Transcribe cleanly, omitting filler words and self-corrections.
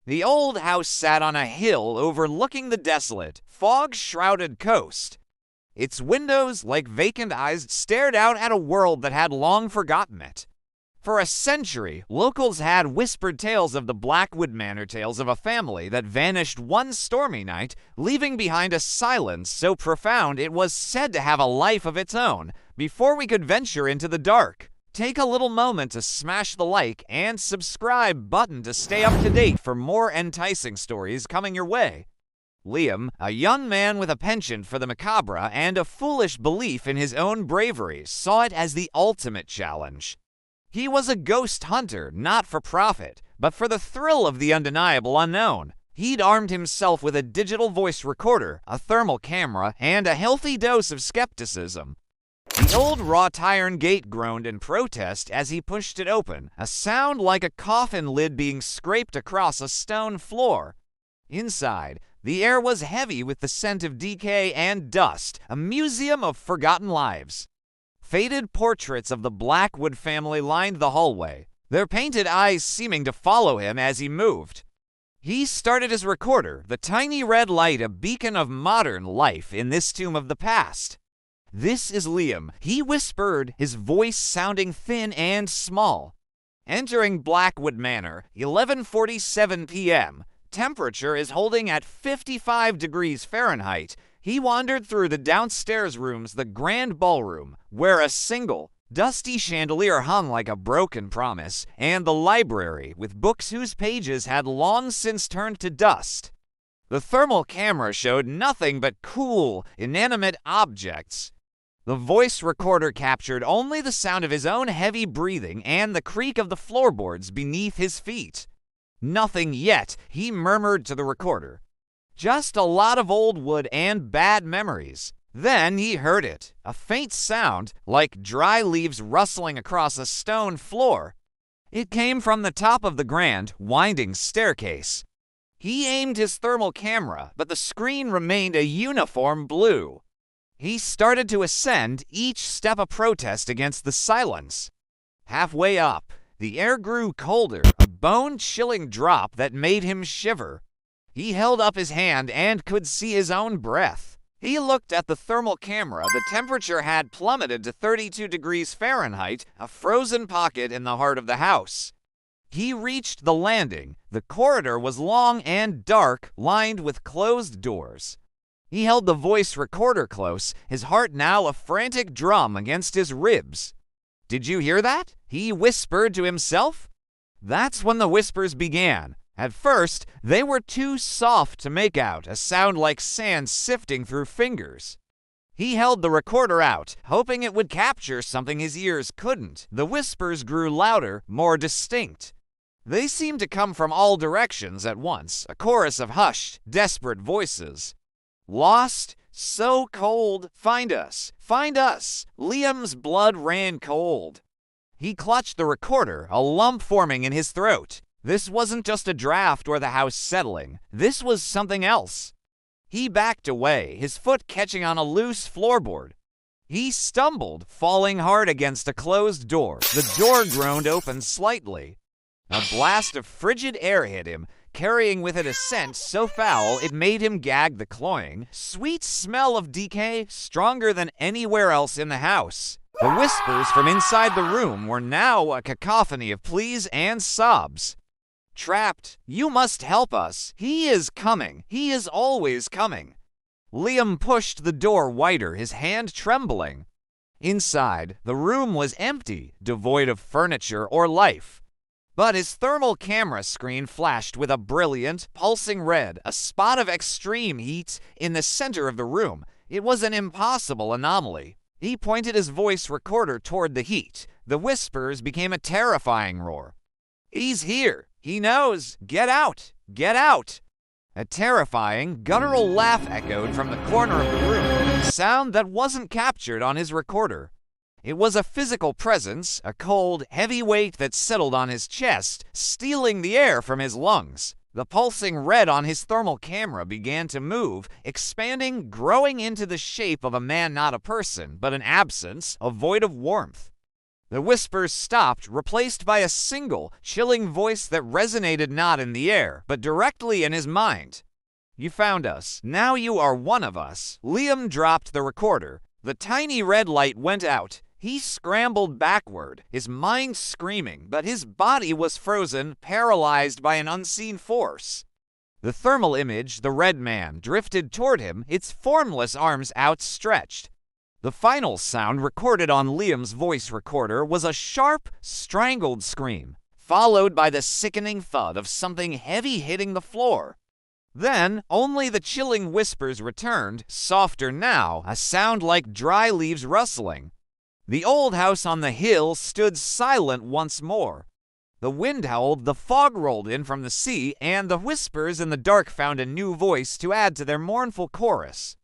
The old house sat on a hill overlooking the desolate, fog-shrouded coast. Its windows, like vacant eyes, stared out at a world that had long forgotten it. For a century, locals had whispered tales of the Blackwood Manor, tales of a family that vanished one stormy night, leaving behind a silence so profound it was said to have a life of its own. Before we could venture into the dark, take a little moment to smash the like and subscribe button to stay up to date for more enticing stories coming your way. Liam, a young man with a penchant for the macabre and a foolish belief in his own bravery, saw it as the ultimate challenge. He was a ghost hunter, not for profit, but for the thrill of the undeniable unknown. He'd armed himself with a digital voice recorder, a thermal camera, and a healthy dose of skepticism. The old wrought iron gate groaned in protest as he pushed it open, a sound like a coffin lid being scraped across a stone floor. Inside, the air was heavy with the scent of decay and dust, a museum of forgotten lives. Faded portraits of the Blackwood family lined the hallway, their painted eyes seeming to follow him as he moved. He started his recorder, the tiny red light a beacon of modern life in this tomb of the past. "This is Liam," he whispered, his voice sounding thin and small. Entering Blackwood Manor, 11:47 p.m. Temperature is holding at 55 degrees Fahrenheit. He wandered through the downstairs rooms, the grand ballroom, where a single, dusty chandelier hung like a broken promise, and the library, with books whose pages had long since turned to dust. The thermal camera showed nothing but cool, inanimate objects. The voice recorder captured only the sound of his own heavy breathing and the creak of the floorboards beneath his feet. "Nothing yet," he murmured to the recorder. "Just a lot of old wood and bad memories." Then he heard it, a faint sound, like dry leaves rustling across a stone floor. It came from the top of the grand, winding staircase. He aimed his thermal camera, but the screen remained a uniform blue. He started to ascend, each step a protest against the silence. Halfway up, the air grew colder, a bone-chilling drop that made him shiver. He held up his hand and could see his own breath. He looked at the thermal camera. The temperature had plummeted to 32 degrees Fahrenheit, a frozen pocket in the heart of the house. He reached the landing. The corridor was long and dark, lined with closed doors. He held the voice recorder close, his heart now a frantic drum against his ribs. "Did you hear that?" he whispered to himself. That's when the whispers began. At first, they were too soft to make out, a sound like sand sifting through fingers. He held the recorder out, hoping it would capture something his ears couldn't. The whispers grew louder, more distinct. They seemed to come from all directions at once, a chorus of hushed, desperate voices. "Lost, so cold, find us, find us." Liam's blood ran cold. He clutched the recorder, a lump forming in his throat. This wasn't just a draft or the house settling. This was something else. He backed away, his foot catching on a loose floorboard. He stumbled, falling hard against a closed door. The door groaned open slightly. A blast of frigid air hit him, carrying with it a scent so foul it made him gag, the cloying, sweet smell of decay, stronger than anywhere else in the house. The whispers from inside the room were now a cacophony of pleas and sobs. "Trapped. You must help us. He is coming. He is always coming." Liam pushed the door wider, his hand trembling. Inside, the room was empty, devoid of furniture or life. But his thermal camera screen flashed with a brilliant, pulsing red, a spot of extreme heat in the center of the room. It was an impossible anomaly. He pointed his voice recorder toward the heat. The whispers became a terrifying roar. "He's here. He knows. Get out. Get out." A terrifying, guttural laugh echoed from the corner of the room, a sound that wasn't captured on his recorder. It was a physical presence, a cold, heavy weight that settled on his chest, stealing the air from his lungs. The pulsing red on his thermal camera began to move, expanding, growing into the shape of a man, not a person, but an absence, a void of warmth. The whispers stopped, replaced by a single, chilling voice that resonated not in the air, but directly in his mind. "You found us. Now you are one of us." Liam dropped the recorder. The tiny red light went out. He scrambled backward, his mind screaming, but his body was frozen, paralyzed by an unseen force. The thermal image, the red man, drifted toward him, its formless arms outstretched. The final sound recorded on Liam's voice recorder was a sharp, strangled scream, followed by the sickening thud of something heavy hitting the floor. Then, only the chilling whispers returned, softer now, a sound like dry leaves rustling. The old house on the hill stood silent once more. The wind howled, the fog rolled in from the sea, and the whispers in the dark found a new voice to add to their mournful chorus.